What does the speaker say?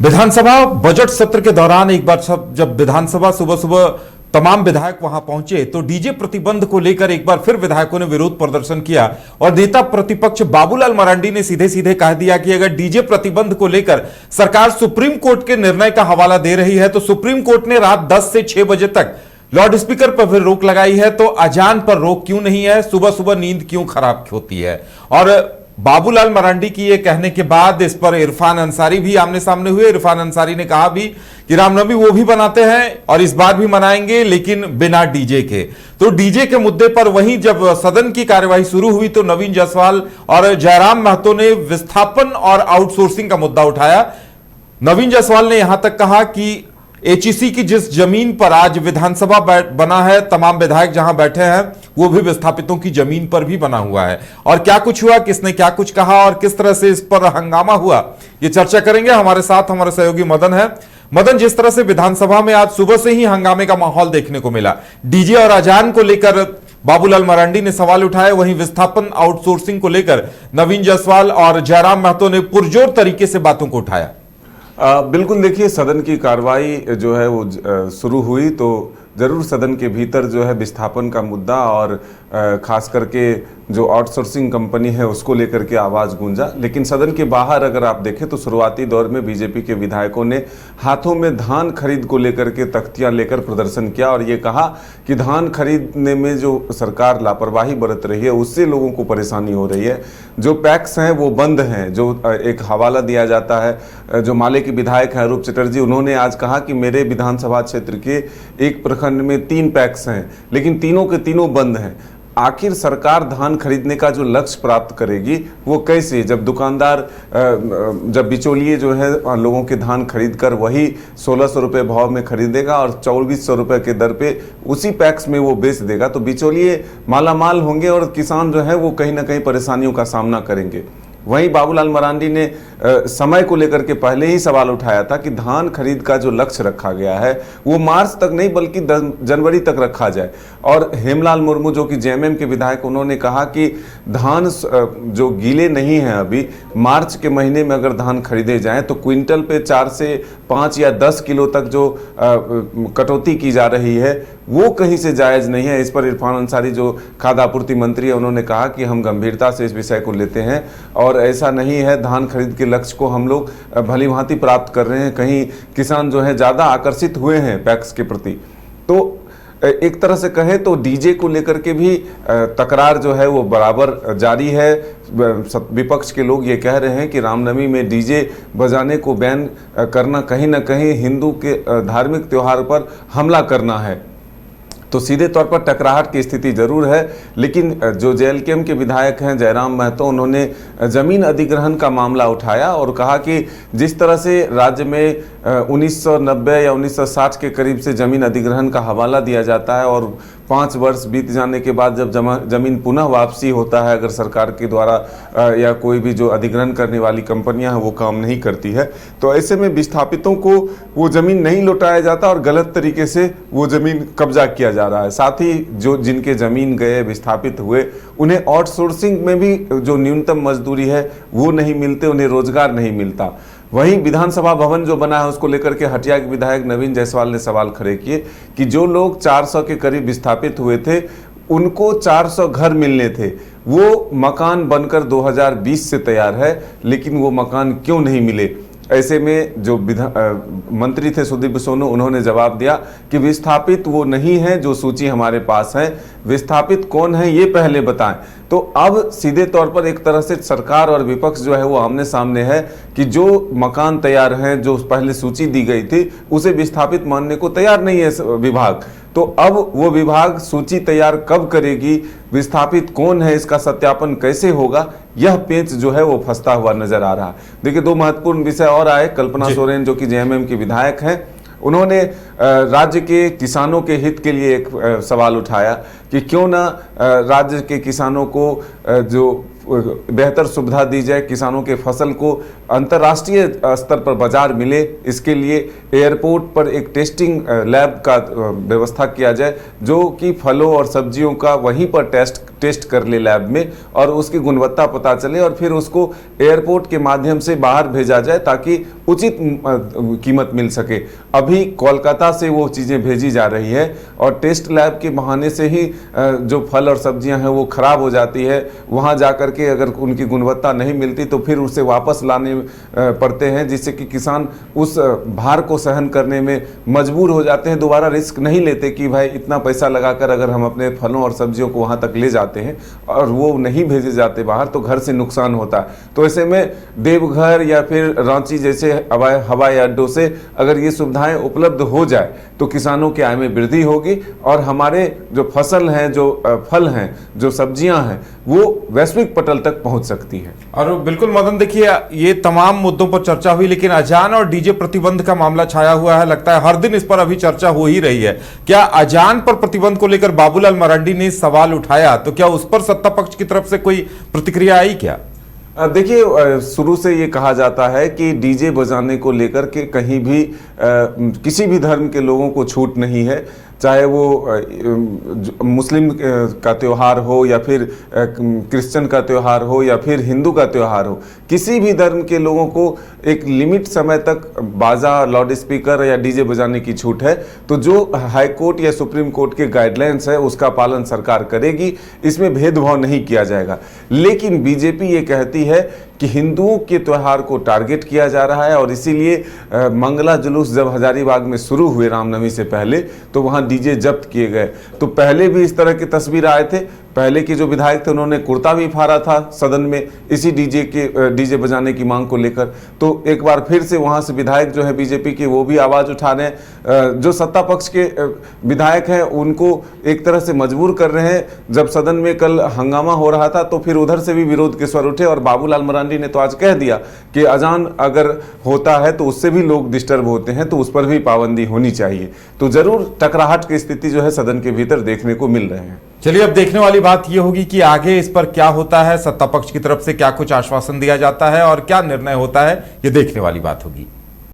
विधानसभा budget सत्र के दौरान एक बार जब विधानसभा सुबह सुबह तमाम विधायक वहां पहुंचे तो डीजे प्रतिबंध को लेकर एक बार फिर विधायकों ने विरोध प्रदर्शन किया और नेता प्रतिपक्ष बाबूलाल मरांडी ने सीधे सीधे कह दिया कि अगर डीजे प्रतिबंध को लेकर सरकार सुप्रीम कोर्ट के निर्णय का हवाला दे रही है तो सुप्रीम कोर्ट ने रात 10 से 6 बजे तक लाउड स्पीकर पर फिर रोक लगाई है, तो अजान पर रोक क्यों नहीं है, सुबह सुबह नींद क्यों खराब होती है। और बाबूलाल मरांडी की ये कहने के बाद इस पर इरफान अंसारी भी आमने सामने हुए। इरफान अंसारी ने कहा भी कि रामनवमी वो भी मनाते हैं और इस बार भी मनाएंगे लेकिन बिना डीजे के। तो डीजे के मुद्दे पर वहीं जब सदन की कार्यवाही शुरू हुई तो नवीन जायसवाल और जयराम महतो ने विस्थापन और आउटसोर्सिंग का मुद्दा उठाया। नवीन जायसवाल ने यहां तक कहा कि एचईसी की जिस जमीन पर आज विधानसभा बना है, तमाम विधायक जहां बैठे हैं वो भी विस्थापितों की जमीन पर भी बना हुआ है। और क्या कुछ हुआ, किसने क्या कुछ कहा और किस तरह से इस पर हंगामा हुआ, ये चर्चा करेंगे। हमारे साथ हमारे सहयोगी मदन है। मदन, जिस तरह से विधानसभा में आज सुबह से ही हंगामे का माहौल देखने को मिला, डीजे और अजान को लेकर बाबूलाल मरांडी ने सवाल उठाए, वहीं विस्थापन आउटसोर्सिंग को लेकर नवीन जायसवाल और जयराम महतो ने पुरजोर तरीके से बातों को उठाया। बिल्कुल, देखिए सदन की कार्रवाई जो है वो शुरू हुई तो ज़रूर सदन के भीतर जो है विस्थापन का मुद्दा और खास करके जो आउटसोर्सिंग कंपनी है उसको लेकर के आवाज़ गूंजा। लेकिन सदन के बाहर अगर आप देखें तो शुरुआती दौर में बीजेपी के विधायकों ने हाथों में धान खरीद को लेकर के तख्तियां लेकर प्रदर्शन किया और ये कहा कि धान खरीदने में जो सरकार लापरवाही बरत रही है उससे लोगों को परेशानी हो रही है। जो पैक्स हैं वो बंद हैं। जो एक हवाला दिया जाता है, जो माले के विधायक हैं अरूप चटर्जी, उन्होंने आज कहा कि मेरे विधानसभा क्षेत्र के एक प्रखंड में 3 पैक्स हैं लेकिन तीनों के तीनों बंद हैं। आखिर सरकार धान खरीदने का जो लक्ष्य प्राप्त करेगी वो कैसे, जब दुकानदार जब बिचौलिए जो है लोगों के धान खरीद कर वही 1600 रुपये भाव में खरीदेगा और 2400 रुपये के दर पे उसी पैक्स में वो बेच देगा, तो बिचौलिए मालामाल होंगे और किसान जो है वो कहीं ना कहीं परेशानियों का सामना करेंगे। वहीं बाबूलाल मरांडी ने समय को लेकर के पहले ही सवाल उठाया था कि धान खरीद का जो लक्ष्य रखा गया है वो मार्च तक नहीं बल्कि जनवरी तक रखा जाए। और हेमलाल मुर्मू जो कि जेएमएम के विधायक, उन्होंने कहा कि धान जो गीले नहीं हैं अभी, मार्च के महीने में अगर धान खरीदे जाएं तो क्विंटल पे 4 से 5 या 10 किलो तक जो कटौती की जा रही है वो कहीं से जायज़ नहीं है। इस पर इरफान अंसारी जो खाद्य आपूर्ति मंत्री है उन्होंने कहा कि हम गंभीरता से इस विषय को लेते हैं और ऐसा नहीं है, धान खरीद के लक्ष्य को हम लोग भली भांति प्राप्त कर रहे हैं। कहीं किसान जो है ज़्यादा आकर्षित हुए हैं पैक्स के प्रति। तो एक तरह से कहें तो डीजे को लेकर के भी तकरार जो है वो बराबर जारी है। विपक्ष के लोग ये कह रहे हैं कि रामनवमी में डीजे बजाने को बैन करना कहीं ना कहीं हिंदू के धार्मिक त्यौहार पर हमला करना है। तो सीधे तौर पर टकराहट की स्थिति जरूर है। लेकिन जो जेएलकेएम के विधायक हैं जयराम महतो, उन्होंने जमीन अधिग्रहण का मामला उठाया और कहा कि जिस तरह से राज्य में 1990 या 1960 के करीब से जमीन अधिग्रहण का हवाला दिया जाता है और 5 वर्ष बीत जाने के बाद जब जमीन पुनः वापसी होता है अगर सरकार के द्वारा या कोई भी जो अधिग्रहण करने वाली कंपनियां हैं वो काम नहीं करती है, तो ऐसे में विस्थापितों को वो ज़मीन नहीं लौटाया जाता और गलत तरीके से वो ज़मीन कब्जा किया जा रहा है। साथ ही जो जिनके ज़मीन गए, विस्थापित हुए, उन्हें आउटसोर्सिंग में भी जो न्यूनतम मजदूरी है वो नहीं मिलते, उन्हें रोजगार नहीं मिलता। वहीं विधानसभा भवन जो बना है उसको लेकर के हटिया के विधायक नवीन जायसवाल ने सवाल खड़े किए कि जो लोग 400 के करीब विस्थापित हुए थे उनको 400 घर मिलने थे, वो मकान बनकर 2020 से तैयार है लेकिन वो मकान क्यों नहीं मिले। ऐसे में जो मंत्री थे सुदीप सोनू, उन्होंने जवाब दिया कि विस्थापित वो नहीं है जो सूची हमारे पास है, विस्थापित कौन है ये पहले बताएं। तो अब सीधे तौर पर एक तरह से सरकार और विपक्ष जो है वो आमने सामने है कि जो मकान तैयार हैं, जो पहले सूची दी गई थी, उसे विस्थापित मानने को तैयार नहीं है विभाग। तो अब वो विभाग सूची तैयार कब करेगी, विस्थापित कौन है, इसका सत्यापन कैसे होगा, यह पेंच जो है वो फंसता हुआ नजर आ रहा है। देखिए 2 महत्वपूर्ण विषय और आए। कल्पना सोरेन जो कि जेएमएम की विधायक हैं, उन्होंने राज्य के किसानों के हित के लिए एक सवाल उठाया कि क्यों ना राज्य के किसानों को जो बेहतर सुविधा दी जाए, किसानों के फसल को अंतर्राष्ट्रीय स्तर पर बाजार मिले, इसके लिए एयरपोर्ट पर एक टेस्टिंग लैब का व्यवस्था किया जाए जो कि फलों और सब्जियों का वहीं पर टेस्ट टेस्ट कर ले लैब में और उसकी गुणवत्ता पता चले और फिर उसको एयरपोर्ट के माध्यम से बाहर भेजा जाए ताकि उचित कीमत मिल सके। अभी कोलकाता से वो चीज़ें भेजी जा रही है और टेस्ट लैब के बहाने से ही जो फल और सब्जियां हैं वो खराब हो जाती है। वहाँ जा कर के अगर उनकी गुणवत्ता नहीं मिलती तो फिर उसे वापस लाने पड़ते हैं, जिससे कि किसान उस भार को सहन करने में मजबूर हो जाते हैं। दोबारा रिस्क नहीं लेते कि भाई इतना पैसा लगाकर अगर हम अपने फलों और सब्जियों को वहाँ तक ले जाते हैं और वो नहीं भेजे जाते बाहर तो घर से नुकसान होता है। तो ऐसे में देवघर या फिर रांची जैसे हवाई अड्डों से अगर ये सुविधाएं उपलब्ध हो जाए तो किसानों की आय में वृद्धि होगी और हमारे जो फसल हैं, जो फल हैं, जो सब्जियां हैं वो वैश्विक पटल तक पहुंच सकती है। और बिल्कुल मदन, देखिए ये तमाम मुद्दों पर चर्चा हुई, लेकिन अजान और डीजे प्रतिबंध का मामला छाया हुआ है। लगता है हर दिन इस पर अभी चर्चा हो ही रही है। क्या अजान पर प्रतिबंध को लेकर बाबूलाल मरांडी ने सवाल उठाया तो क्या उस पर सत्ता पक्ष की तरफ से कोई प्रतिक्रिया आई क्या? देखिए, शुरू से ये कहा जाता है कि डीजे बजाने को लेकर के कहीं भी किसी भी धर्म के लोगों को छूट नहीं है, चाहे वो मुस्लिम का त्यौहार हो या फिर क्रिश्चियन का त्यौहार हो या फिर हिंदू का त्यौहार हो। किसी भी धर्म के लोगों को एक लिमिट समय तक बाजा, लाउड स्पीकर या डीजे बजाने की छूट है। तो जो हाई कोर्ट या सुप्रीम कोर्ट के गाइडलाइंस है उसका पालन सरकार करेगी, इसमें भेदभाव नहीं किया जाएगा। लेकिन बीजेपी ये कहती है कि हिंदुओं के त्यौहार को टारगेट किया जा रहा है और इसीलिए मंगला जुलूस जब हजारीबाग में शुरू हुए रामनवमी से पहले तो वहां डीजे जब्त किए गए। तो पहले भी इस तरह की तस्वीर आए थे। पहले के जो विधायक थे उन्होंने कुर्ता भी फाड़ा था सदन में इसी डीजे बजाने की मांग को लेकर। तो एक बार फिर से वहां से विधायक जो है बीजेपी के वो भी आवाज उठा रहे हैं। जो सत्ता पक्ष के विधायक हैं उनको एक तरह से मजबूर कर रहे हैं। जब सदन में कल हंगामा हो रहा था तो फिर उधर से भी विरोध के स्वर उठे और बाबूलाल मरांडी ने तो आज कह दिया कि अजान अगर होता है तो उससे भी लोग डिस्टर्ब होते हैं, तो उस पर भी पाबंदी होनी चाहिए। तो जरूर टकराहट की स्थिति जो है सदन के भीतर देखने को मिल रहे हैं। चलिए, अब देखने वाली बात यह होगी कि आगे इस पर क्या होता है, सत्ता पक्ष की तरफ से क्या कुछ आश्वासन दिया जाता है और क्या निर्णय होता है, ये देखने वाली बात होगी।